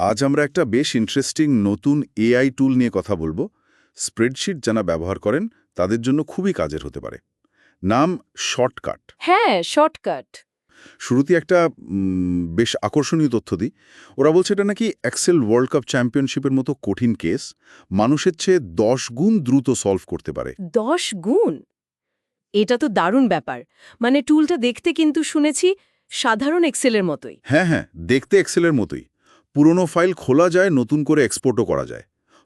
আজ আমরা একটা বেশ ইন্টারেস্টিং নতুন এআই টুল নিয়ে কথা বলবো। স্প্রেডশিট যারা ব্যবহার করেন তাদের জন্য খুবই কাজের হতে পারে। নাম শর্টকাট। হ্যাঁ, শর্টকাট। শুরুতে একটা বেশ আকর্ষণীয় তথ্য দিই। ওরা বলছে এটা নাকি এক্সেল ওয়ার্ল্ড কাপ চ্যাম্পিয়নশিপের মতো কঠিন কেস মানুষের চেয়ে 10 গুণ দ্রুত সলভ করতে পারে। 10 গুণ? এটা তো দারুণ ব্যাপার। মানে টুলটা দেখতে কিন্তু শুনেছি সাধারণ এক্সেলের মতোই। হ্যাঁ, দেখতে এক্সেলের মতোই। পুরনো ফাইল খোলা যায়, নতুন করে এক্সপোর্টও করা যায়,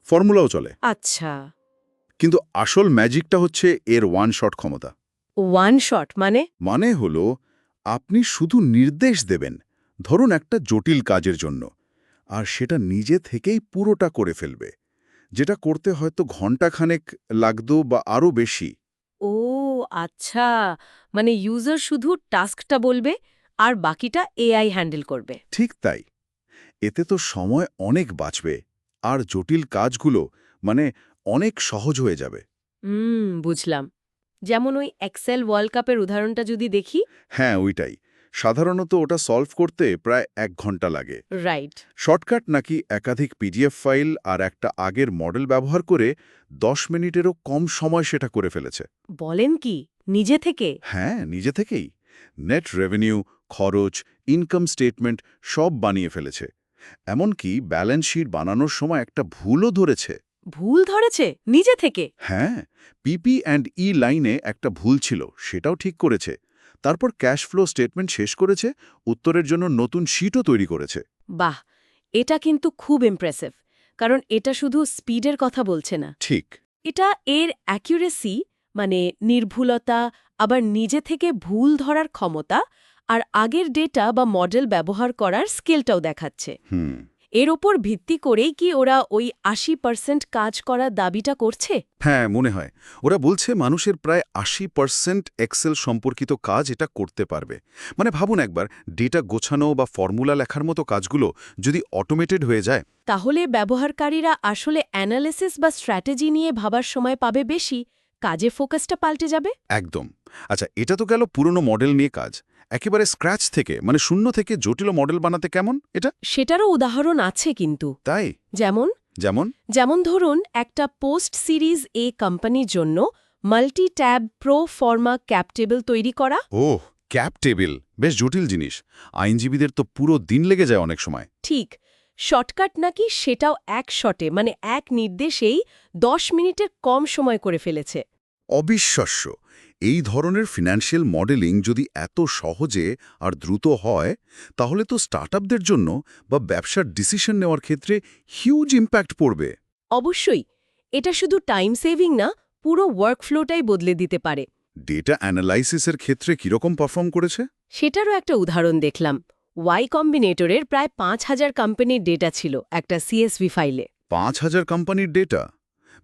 ফর্মুলাও চলে। আচ্ছা, কিন্তু আসল ম্যাজিকটা হচ্ছে এর ওয়ান শট ক্ষমতা। ওয়ান শট মানে? মানে হলো আপনি শুধু নির্দেশ দেবেন, ধরুন একটা জটিল কাজের জন্য, আর সেটা নিজে থেকেই পুরোটা করে ফেলবে, যেটা করতে হয়তো ঘন্টাখানেক লাগতো বা আরও বেশি। ও আচ্ছা, মানে ইউজার শুধু টাস্কটা বলবে আর বাকিটা এআই হ্যান্ডেল করবে। ঠিক তাই। এতে তো সময় অনেক বাঁচবে, আর জটিল কাজগুলো মানে অনেক সহজ হয়ে যাবে। বুঝলাম। যেমন ওই এক্সেল ওয়ার্ল্ড কাপের উদাহরণটা যদি দেখি। হ্যাঁ, ওইটাই। সাধারণত ওটা সলভ করতে প্রায় 1 ঘন্টা লাগে। রাইট। শর্টকাট নাকি একাধিক পিডিএফ ফাইল আর একটা আগের মডেল ব্যবহার করে 10 মিনিটেরও কম সময় সেটা করে ফেলেছে। বলেন কি, নিজে থেকে? হ্যাঁ, নিজে থেকেই। নেট রেভিনিউ, খরচ, ইনকাম স্টেটমেন্ট সব বানিয়ে ফেলেছে। এমনকি ব্যালেন্স শিট বানানোর সময় একটা ভুলও ধরেছে। ভুল ধরেছে নিজে থেকে? হ্যাঁ, পিপি অ্যান্ড ই লাইনে একটা ভুল ছিল, সেটাও ঠিক করেছে। তারপর ক্যাশ ফ্লো স্টেটমেন্ট শেষ করেছে, উত্তরের জন্য নতুন শিটও তৈরি করেছে। বাহ, এটা কিন্তু খুব ইমপ্রেসিভ। কারণ এটা শুধু স্পিডের কথা বলছে না, ঠিক। এটা এর অ্যাকুরেসি, মানে নির্ভুলতা, আবার নিজে থেকে ভুল ধরার ক্ষমতা আর আগের ডেটা বা মডেল ব্যবহার করার স্কিলটাও দেখাচ্ছে। হুম। এর ওপর ভিত্তি করেই কি ওরা ওই ৮০% কাজ করার দাবিটা করছে? হ্যাঁ, মনে হয়। ওরা বলছে মানুষের প্রায় ৮০% এক্সেল সম্পর্কিত কাজ এটা করতে পারবে। মানে ভাবুন একবার, ডেটা গোছানো বা ফর্মুলা লেখার মতো কাজগুলো যদি অটোমেটেড হয়ে যায়। তাহলে ব্যবহারকারীরা আসলে অ্যানালিসিস বা স্ট্র্যাটেজি নিয়ে ভাবার সময় পাবে বেশি, কাজে ফোকাসটা পাল্টে যাবে। একদম। আচ্ছা, এটা তো গেল পুরনো মডেল নিয়ে কাজ। একেবারে স্ক্র্যাচ থেকে, মানে শূন্য থেকে জটিল মডেল বানাতে কেমন এটা? সেটারও উদাহরণ আছে কিন্তু। তাই? যেমন যেমন? যেমন ধরুন একটা পোস্ট সিরিজ এ কোম্পানির জন্য multi tab pro forma cap table তৈরি করা। ওহ, ক্যাপ টেবিল বেশ জটিল জিনিস। আইনজীবীদের তো পুরো দিন লেগে যায় অনেক সময়। ঠিক। শর্টকাট নাকি সেটাও এক শটে, মানে এক নির্দেশেই ১০ মিনিটের কম সময় করে ফেলেছে। অবিশ্বাস্য। এই ধরনের ফিন্যান্সিয়াল মডেলিং যদি এত সহজে আর দ্রুত হয়, তাহলে তো স্টার্টআপদের জন্য বা ব্যবসার ডিসিশন নেওয়ার ক্ষেত্রে হিউজ ইম্প্যাক্ট পড়বে। অবশ্যই। এটা শুধু টাইম সেভিং না, পুরো ওয়ার্কফ্লোটাই বদলে দিতে পারে। ডেটা অ্যানালাইসিসের ক্ষেত্রে কীরকম পারফর্ম করেছে? সেটারও একটা উদাহরণ দেখলাম। ওয়াই কম্বিনেটরের প্রায় ৫,০০০ কোম্পানির ডেটা ছিল একটা সিএসভি ফাইলে। ৫,০০০ কোম্পানির ডেটা?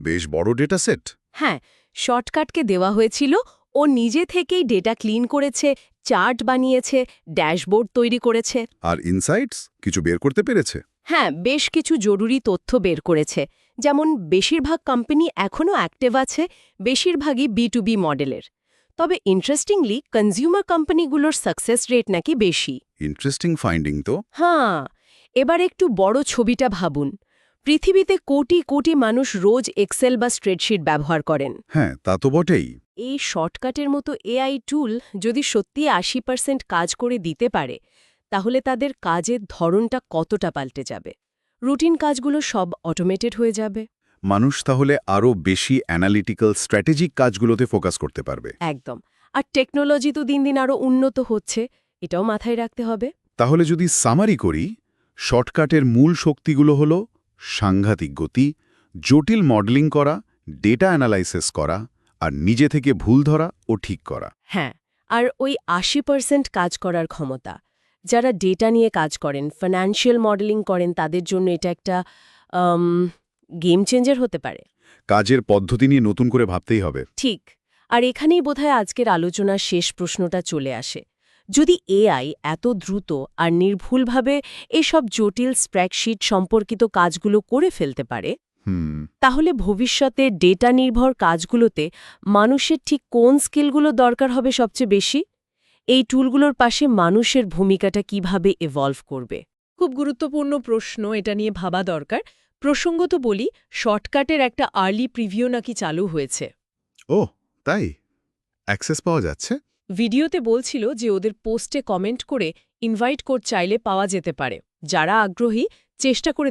বেশ বড় ডেটা সেট। হ্যাঁ, শর্টকাটকে দেওয়া হয়েছিল, ও নিজে থেকেই ডেটা ক্লিন করেছে, চার্ট বানিয়েছে, ড্যাশবোর্ড তৈরি করেছে। আর ইনসাইটস কিছু বের করতে পেরেছে? হ্যাঁ, বেশ কিছু জরুরি তথ্য বের করেছে। যেমন বেশিরভাগ কোম্পানি এখনও অ্যাক্টিভ আছে, বেশিরভাগই বি2বি মডেলের। তবে ইন্টারেস্টিংলি কনজিউমার কোম্পানিগুলোর সাকসেস রেট নাকি বেশি। ইন্টারেস্টিং ফাইন্ডিং তো। হ্যাঁ, এবার একটু বড় ছবিটা ভাবুন। পৃথিবীতে কোটি কোটি মানুষ রোজ এক্সেল বা স্প্রেডশিট ব্যবহার করেন। হ্যাঁ, তা তো বটেই। এই শর্টকাটের মতো এআই টুল যদি সত্যি ৮০% কাজ করে দিতে পারে, তাহলে তাদের কাজের ধরনটা কতটা পাল্টে যাবে। রুটিন কাজগুলো সব অটোমেটেড হয়ে যাবে। মানুষ তাহলে আরও বেশি অ্যানালিটিক্যাল স্ট্র্যাটেজিক কাজগুলোতে ফোকাস করতে পারবে। একদম। আর টেকনোলজি তো দিন দিন আরও উন্নত হচ্ছে, এটাও মাথায় রাখতে হবে। তাহলে যদি সামারি করি, শর্টকাটের মূল শক্তিগুলো হলো সাংঘাতিক গতি, জটিল মডেলিং করা, ডেটা অ্যানালাইসিস করা, আর নিজে থেকে ভুল ধরা ও ঠিক করা। হ্যাঁ, আর ওই ৮০% কাজ করার ক্ষমতা। যারা ডেটা নিয়ে কাজ করেন, ফাইন্যান্সিয়াল মডেলিং করেন, তাদের জন্য এটা একটা গেম চেঞ্জার হতে পারে। কাজের পদ্ধতি নিয়ে নতুন করে ভাবতেই হবে। ঠিক। আর এখানেই বোধহয় আজকের আলোচনার শেষ প্রশ্নটা চলে আসে। যদি এআই এত দ্রুত আর নির্ভুলভাবে এসব জটিল স্প্রেডশিট সম্পর্কিত কাজগুলো করে ফেলতে পারে, তাহলে ভবিষ্যতে ডেটা নির্ভর কাজগুলোতে মানুষের ঠিক কোন স্কিলগুলো দরকার হবে সবচেয়ে বেশি? এই টুলগুলোর পাশে মানুষের ভূমিকাটা কিভাবে ইভলভ করবে? খুব গুরুত্বপূর্ণ প্রশ্ন, এটা নিয়ে ভাবা দরকার। প্রসঙ্গত বলি, শর্টকাটের একটা আর্লি প্রিভিউ নাকি চালু হয়েছে। ও তাই? অ্যাক্সেস পাওয়া যাচ্ছে? ভিডিওতে বলছিল যে ওদের পোস্টে কমেন্ট করে ইনভাইট কোড চাইলে পাওয়া যেতে পারে। যারা আগ্রহী চেষ্টা করে